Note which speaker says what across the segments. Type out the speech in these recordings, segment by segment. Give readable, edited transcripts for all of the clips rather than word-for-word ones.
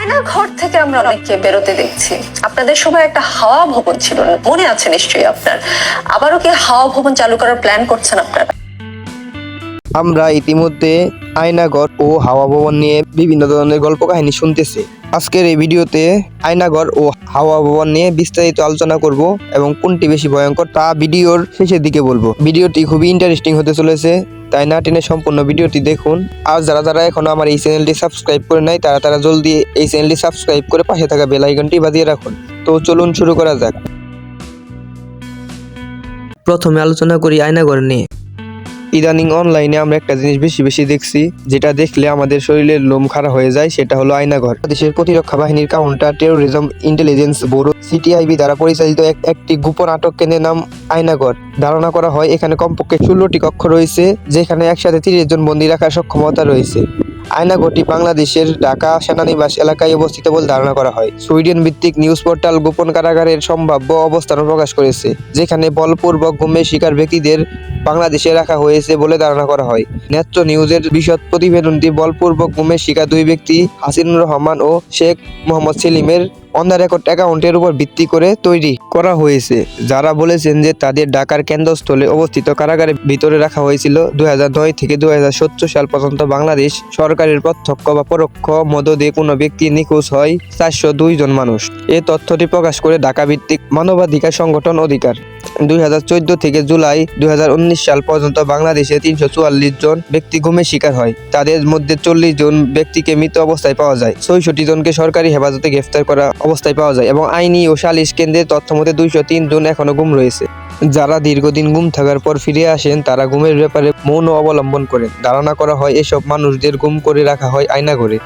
Speaker 1: আয়না ঘর থেকে আমরা অনেককে বেরোতে দেখছি। আপনাদের সময় একটা হাওয়া ভবন ছিল, মনে আছে নিশ্চয়ই আপনার। আবারও কি হাওয়া ভবন চালু করার প্ল্যান করছেন আপনারা?
Speaker 2: আমরা ইতিমধ্যে আয়নাঘর ও হাওয়া ভবন নিয়ে বিভিন্ন ধরনের গল্প কাহিনী শুনতেছি। আজকের এই ভিডিওতে আয়নাঘর ও হাওয়া ভবন নিয়ে বিস্তারিত আলোচনা করব এবং কোনটি বেশি ভয়ঙ্কর তা ভিডিওর শেষের দিকে বলবো। ভিডিওটি খুবই ইন্টারেস্টিং হতে চলেছে, তাই না টেনে সম্পূর্ণ ভিডিওটি দেখুন। আর যারা এখনো আমার এই চ্যানেলটি সাবস্ক্রাইব করে নাই তারা জলদি এই চ্যানেলটি সাবস্ক্রাইব করে পাশে থাকা বেল আইকনটি বাজিয়ে রাখুন। তো চলুন শুরু করা যাক। প্রথমে আলোচনা করি আয়নাঘর নিয়ে। ইদানিং অনলাইনে আমরা একটা জিনিস বেশি দেখছি, যেটা দেখলে আমাদের শরীরের লোম খাড়া হয়ে যায়, সেটা হলো আয়নাঘর। দেশের প্রতিরক্ষা বাহিনীর counter terrorism intelligence bureau CTIB দ্বারা পরিচালিত একটি গোপন আটক কেন্দ্রের নাম আয়নাঘর। ধারণা করা হয় এখানে কমপক্ষে 16টি কক্ষ রয়েছে, যেখানে একসাথে 30 জন বন্দী রাখার সক্ষমতা রয়েছে। আয়নাঘরটি বাংলাদেশের ঢাকা সেনানিবাস এলাকায় অবস্থিত বলে ধারণা করা হয়। সুইডেন ভিত্তিক নিউজ পোর্টাল গোপন কারাগারের সম্ভাব্য অবস্থান প্রকাশ করেছে, যেখানে বলপূর্বক গুমের শিকার ব্যক্তিদের বাংলাদেশে রাখা হয়েছে বলে ধারণা করা হয়। নেত্র নিউজের বিশদ প্রতিবেদনটি বলপূর্বক গুমের শিকার দুই ব্যক্তি হাসিনুর রহমান ও শেখ মোহাম্মদ সেলিমের অন দ্য রেকর্ড অ্যাকাউন্টের উপর ভিত্তি করে তৈরি করা হয়েছে, যারা বলেছেন যে তাদের ঢাকার কেন্দ্রস্থলে অবস্থিত কারাগারের ভিতরে রাখা হয়েছিল 2009 থেকে 2017 সাল পর্যন্ত। বাংলাদেশ সরকারের প্রত্যক্ষ বা পরোক্ষ মদদে কোনো ব্যক্তি নিখোঁজ হয় 402 জন মানুষ। এ তথ্যটি প্রকাশ করে ঢাকা ভিত্তিক মানবাধিকার সংগঠন অধিকার। 2014 থেকে জুলাই 2019 সাল পর্যন্ত বাংলাদেশে 344 জন ব্যক্তি গুমের শিকার হয়। তাদের মধ্যে 40 জন ব্যক্তিকে মৃত অবস্থায় পাওয়া যায়, 66 জনকে সরকারি হেফাজতে গ্রেফতার করা অবস্থায় পাওয়া যায় এবং আইনি ও সালিশ কেন্দ্রের তথ্য মতে 203 জন এখনো গুম রয়েছে। যারা দীর্ঘদিন গুম থাকার পর ফিরে আসেন তারা গুমের ব্যাপারে মৌন অবলম্বন করেন। ধারণা করা হয় এসব মানুষদের গুম করে রাখা হয় আয়নাঘরে।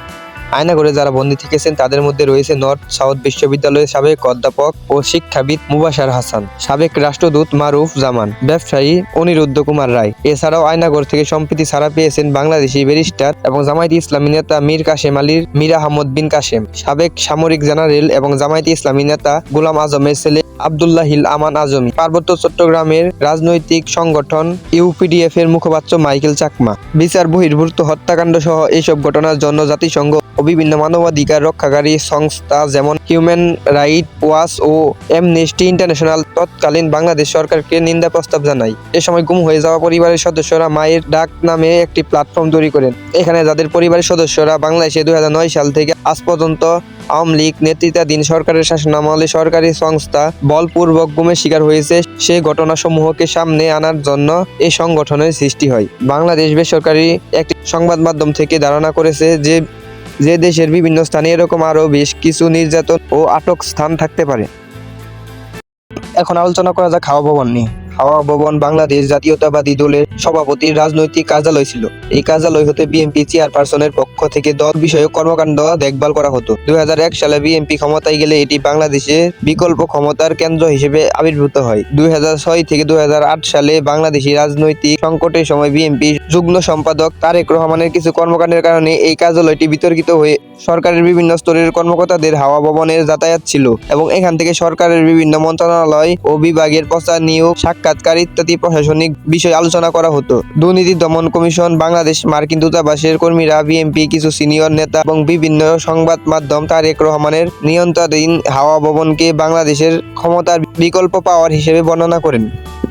Speaker 2: আয়নাঘরে যারা বন্দী থেকেছেন তাদের মধ্যে রয়েছে নর্থ সাউথ বিশ্ববিদ্যালয়ের সাবেক অধ্যাপক ও শিক্ষাবিদ মুবাশার হাসান, সাবেক রাষ্ট্রদূত মারুফ জামান, ব্যবসায়ী অনিরুদ্ধ কুমার রায়। এছাড়াও আয়নাঘর থেকে সম্প্রতি ছাড়া পেয়েছেন বাংলাদেশি ব্যারিস্টার এবং জামায়াতে ইসলামী নেতা মীর কাশেম আলীর মীর আহমদ বিন কাশেম, সাবেক সামরিক জেনারেল এবং জামায়াতে ইসলামী নেতা গোলাম আজমের ছেলে আব্দুল্লাহিল আমান আজমি, পার্বত্য চট্টগ্রামের রাজনৈতিক সংগঠন ইউপিডিএফ এর মুখপাত্র মাইকেল চাকমা। বিচার বহির্ভূত হত্যাকাণ্ড সহ এইসব ঘটনার জন্য জাতিসংঘ ও বিভিন্ন মানবাধিকার রক্ষাকারী সংস্থা যেমন হিউম্যান রাইট ওয়াচ ও অ্যামনেস্টি ইন্টারন্যাশনাল তৎকালীন বাংলাদেশ সরকারকে নিন্দা প্রস্তাব জানায়। এ সময় গুম হয়ে যাওয়া পরিবারের সদস্যরা মায়ের ডাক নামে একটি প্ল্যাটফর্ম তৈরি করেন। এখানে যাদের পরিবারের সদস্যরা বাংলাদেশে 2009 সাল থেকে আজ পর্যন্ত আওয়ামী লীগ নেতৃত্বাধীন সরকারের শাসনামলে সরকারি সংস্থা বলপূর্বক গুমের শিকার হয়েছে, সেই ঘটনাসমূহকে সামনে আনার জন্য এই সংগঠনের সৃষ্টি হয়। বাংলাদেশ বেসরকারি একটি সংবাদ মাধ্যম থেকে ধারণা করেছে যে দেশের বিভিন্ন স্থানে এরকম আরও বেশ কিছু নির্যাতন ও আটক স্থান থাকতে পারে। এখন আলোচনা করা যাক হাওয়া ভবন নিয়ে। হাওয়া ভবন বাংলাদেশ জাতীয়তাবাদী দলের সভাপতির রাজনৈতিক কার্যালয় ছিল। এই কার্যালয় হতে বিএনপি চেয়ারপারসনের পক্ষ থেকে দল বিষয়ক কর্মকাণ্ড দেখভাল করা হতো। 2001 সালে বিএনপি ক্ষমতায় গেলে এটি বাংলাদেশে বিকল্প ক্ষমতার কেন্দ্র হিসেবে আবির্ভূত হয়। 2006 থেকে 2008 সালে বাংলাদেশি রাজনৈতিক সংকটের সময় বিএনপি যুগ্ম সম্পাদক তারেক রহমানের কিছু কর্মকাণ্ডের কারণে এই কার্যালয়টি বিতর্কিত হয়ে সরকারের বিভিন্ন স্তরের কর্মকর্তাদের হাওয়া ভবনের যাতায়াত ছিল এবং এখান থেকে সরকারের বিভিন্ন মন্ত্রণালয় ও বিভাগের প্রচার নিয়োগ সাক্ষাৎকার ইত্যাদি প্রশাসনিক বিষয় আলোচনা করা হতো। দুর্নীতি দমন কমিশন, বাংলাদেশ মার্কিন দূতাবাসের কর্মীরা, বিএনপি কিছু সিনিয়র নেতা এবং বিভিন্ন সংবাদ মাধ্যম তারেক রহমানের নিয়ন্ত্রণাধীন হাওয়া ভবনকে বাংলাদেশের ক্ষমতার বিকল্প পাওয়ার হিসেবে বর্ণনা করেন।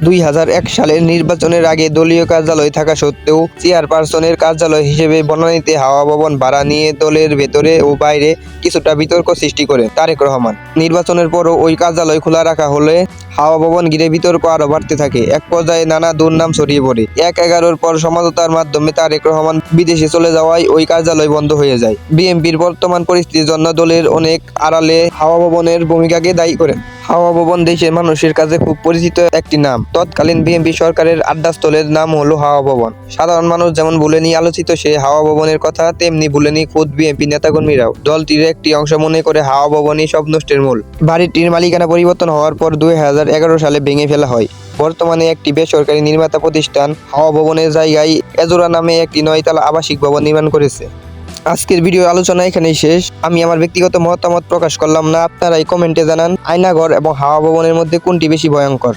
Speaker 2: 2001 সালের নির্বাচনের আগে দলীয় কার্যালয় থাকা সত্ত্বেও চেয়ারপারসনের কার্যালয় হিসেবে বনানীতে হাওয়া ভবন ভাড়া নিয়ে দলের ভেতরে ও বাইরে কিছুটা বিতর্ক সৃষ্টি করে তারেক রহমান। নির্বাচনের পরও ওই কার্যালয় খোলা রাখা হলে হাওয়া ভবন ঘিরে বিতর্ক আরো বাড়তে থাকে। এক পর্যায়ে নানা দুর্নাম ছড়িয়ে পড়ে। 1/11 পর সমঝোতার মাধ্যমে তারেক রহমান বিদেশে চলে যাওয়ায় ওই কার্যালয় বন্ধ হয়ে যায়। বিএনপির বর্তমান পরিস্থিতির জন্য দলের অনেক আড়ালে হাওয়া ভবনের ভূমিকাকে দায়ী করেন। হাওয়া ভবন দেশের মানুষের কাছে খুব পরিচিত একটি নাম। তৎকালীন বিএনপি সরকারের আড্ডাস্থলের নাম হলো হাওয়া ভবন। সাধারণ মানুষ যেমন ভুলেনি আলোচিত সেই হাওয়া ভবনের কথা, তেমনি ভুলেনি খোদ বিএনপি নেতাকর্মীরাও। দলটির একটি অংশ মনে করে হাওয়া ভবনই সব নষ্টের মূল। বাড়িটির মালিকানা পরিবর্তন হওয়ার পর 2011 সালে ভেঙে ফেলা হয়। বর্তমানে একটি বেসরকারি নির্মাতা প্রতিষ্ঠান হাওয়া ভবনের জায়গায় এজোরা নামে একটি 9 তলা আবাসিক ভবন নির্মাণ করেছে। আজকের ভিডিও আলোচনা এখানেই শেষ। আমি আমার ব্যক্তিগত মতামত প্রকাশ করলাম না, আপনারাই কমেন্টে জানান আয়নাঘর এবং হাওয়া ভবনের মধ্যে কোনটি বেশি ভয়ঙ্কর।